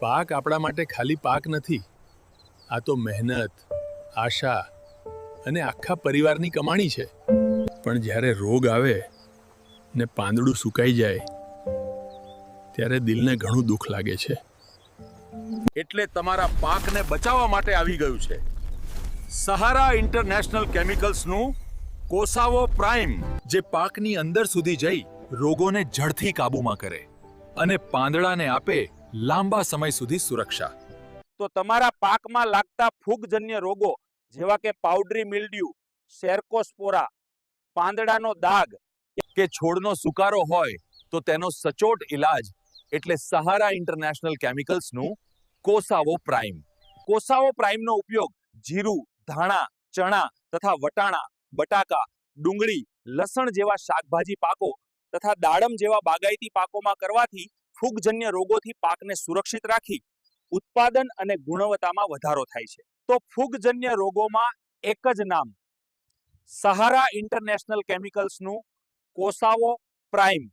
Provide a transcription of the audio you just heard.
પાક આપણા માટે ખાલી પાક નથી, આ તો મહેનત, આશા અને આખા પરિવારની કમાણી છે. પણ જ્યારે રોગ આવે ને પાંદડું સુકાઈ જાય ત્યારે દિલને ઘણું દુઃખ લાગે છે. એટલે તમારા પાકને બચાવવા માટે આવી ગયું છે સહારા ઇન્ટરનેશનલ કેમિકલ્સનું કોસાવો પ્રાઇમ, જે પાકની અંદર સુધી જઈ રોગોને જડથી કાબૂમાં કરે અને પાંદડાને આપે લાંબા સમય સુધી સુરક્ષા. તો તમારા પાકમાં લાગતા ફૂગજન્ય રોગો જેવા કે પાવડરી મિલ્ડ્યુ, સેર્કોસ્પોરા, પાંદડાનો દાગ કે છોડનો સુકારો હોય તો તેનો સચોટ ઇલાજ એટલે સહારા ઇન્ટરનેશનલ કેમિકલ્સનું કોસાવો પ્રાઇમ. કોસાવો પ્રાઇમનો ઉપયોગ જીરું, ધાણા, ચણા તથા વટાણા, બટાકા, ડુંગળી, લસણ જેવા શાકભાજી પાકો તથા દાડમ જેવા બાગાયતી પાકોમાં કરવાથી ફૂગજન્ય રોગોથી પાકને સુરક્ષિત રાખી ઉત્પાદન અને ગુણવત્તામાં વધારો થાય છે. તો ફૂગજન્ય રોગોમાં એક જ નામ, સહારા ઇન્ટરનેશનલ કેમિકલ્સનું કોસાવો પ્રાઇમ.